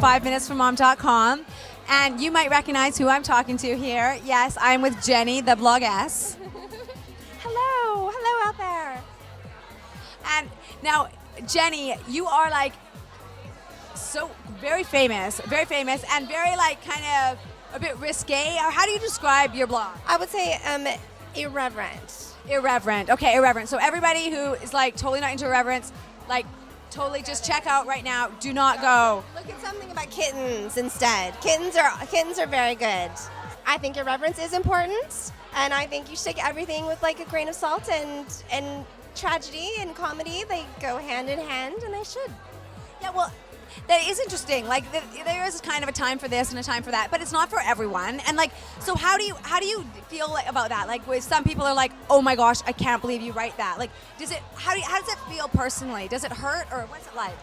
5minutesformom.com. And you might recognize who I'm talking to here. Yes, I'm with Jenny, the Bloggess. Hello out there. And now, Jenny, you are like so very famous and very like kind of a bit risque. Or how do you describe your blog? I would say irreverent. Irreverent. Okay, irreverent. So everybody who is like totally not into irreverence, like totally just check out right now. Do not go. Look at something about kittens instead. Kittens are very good. I think irreverence is important, and I think you should take everything with like a grain of salt, and tragedy and comedy, they go hand in hand, and they should. Yeah, well, that is interesting. Like there is kind of a time for this and a time for that, but it's not for everyone. And like, so how do you feel like about that? Like, with some people are like, oh my gosh, I can't believe you write that. Like, how does it feel personally? Does it hurt, or what's it like?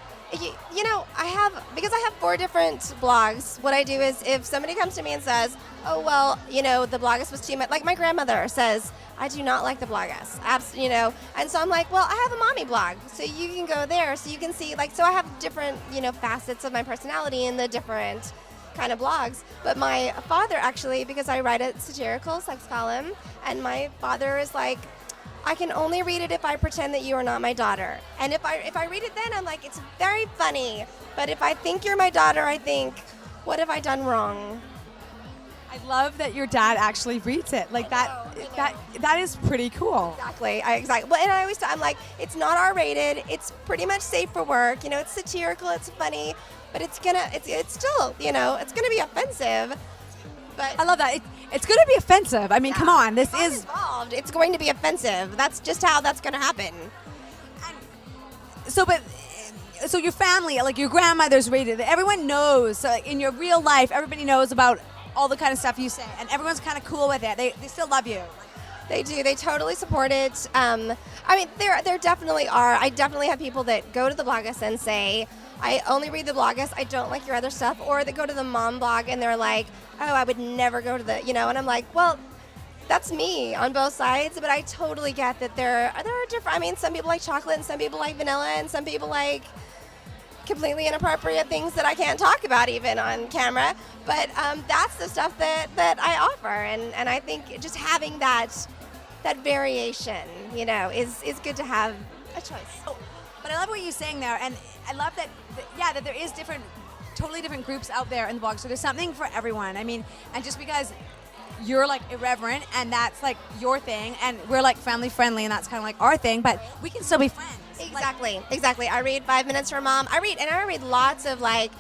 You know, because I have 4 different blogs, what I do is if somebody comes to me and says, oh, well, you know, the Bloggess was too much, like my grandmother says, I do not like the Bloggess, you know, and so I'm like, well, I have a mommy blog, so you can go there, so you can see, like, so I have different, you know, facets of my personality in the different kind of blogs, but my father actually, because I write a satirical sex column, and my father is like, I can only read it if I pretend that you are not my daughter. And if I read it then, I'm like, it's very funny. But if I think you're my daughter, I think, what have I done wrong? I love that your dad actually reads it. Like that is pretty cool. Exactly. Well, and I always I'm like, it's not R-rated. It's pretty much safe for work. You know, it's satirical. It's funny, but it's still, you know, it's gonna be offensive. But I love that. It's going to be offensive. I mean, come on. This is involved. It's going to be offensive. That's just how that's going to happen. So your family, like your grandmother's rated it. Everyone knows. So like in your real life, everybody knows about all the kind of stuff you say, and everyone's kind of cool with it. They still love you. They do. They totally support it. I mean, there definitely are. I definitely have people that go to the Bloggess and say, I only read the Bloggess, I don't like your other stuff. Or they go to the mom blog and they're like, oh, I would never go to the, you know, and I'm like, well, that's me on both sides, but I totally get that there are different, I mean, some people like chocolate and some people like vanilla and some people like completely inappropriate things that I can't talk about even on camera. But that's the stuff that I offer. And I think just having that variation, you know, is good to have a choice. Oh, but I love what you're saying there, and I love that there is totally different groups out there in the blog, so there's something for everyone. I mean, and just because you're like irreverent and that's like your thing, and we're like family friendly and that's kind of like our thing, but we can still be friends. Exactly. I read 5 Minutes for Mom. I read lots of like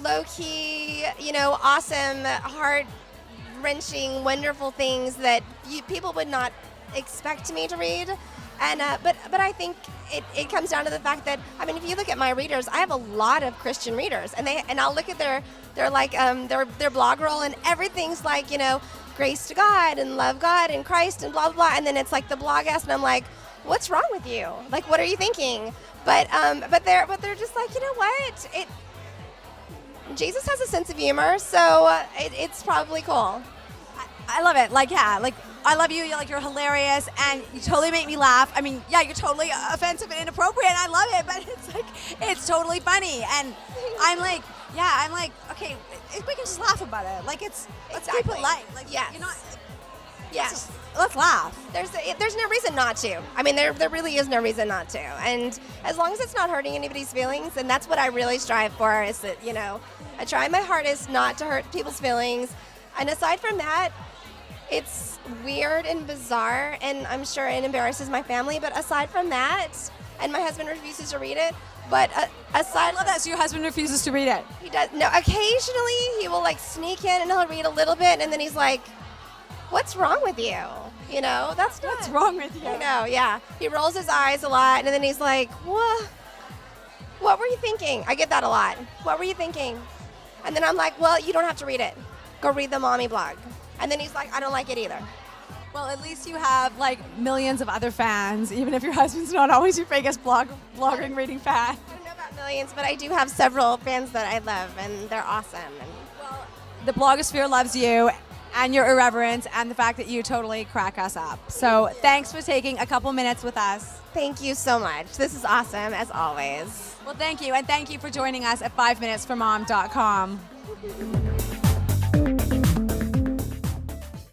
low-key, you know, awesome, heart-wrenching, wonderful things that people would not expect me to read. And but I think it comes down to the fact that, I mean, if you look at my readers, I have a lot of Christian readers, and I'll look at their blog roll, and everything's like, you know, grace to God and love God and Christ and blah blah blah, and then it's like the Bloggess, and I'm like, what's wrong with you? Like, what are you thinking? But they're just like, you know what? Jesus has a sense of humor, so it's probably cool. I love it. Like, yeah, like I love you. You're hilarious, and you totally make me laugh. I mean, yeah, you're totally offensive and inappropriate, and I love it. But it's like, it's totally funny, and I'm like, okay, we can just laugh about it. Like, let's keep it light. Like, yes. You're not. Yes. Let's laugh. There's no reason not to. I mean, there really is no reason not to. And as long as it's not hurting anybody's feelings, and that's what I really strive for, is that, you know, I try my hardest not to hurt people's feelings. And aside from that, it's weird and bizarre, and I'm sure it embarrasses my family. But aside from that, and my husband refuses to read it. But aside, I love that. So your husband refuses to read it. He does. No, occasionally he will like sneak in and he'll read a little bit, and then he's like, "What's wrong with you?" You know, that's not. What's wrong with you? I know. Yeah, he rolls his eyes a lot, and then he's like, What were you thinking?" I get that a lot. What were you thinking? And then I'm like, "Well, you don't have to read it. Go read the mommy blog." And then he's like, "I don't like it either." Well, at least you have like millions of other fans, even if your husband's not always your biggest blogging reading fan. I don't know about millions, but I do have several fans that I love, and they're awesome. And well, the blogosphere loves you, and your irreverence and the fact that you totally crack us up. So thanks for taking a couple minutes with us. Thank you so much. This is awesome, as always. Well, thank you. And thank you for joining us at 5minutesformom.com.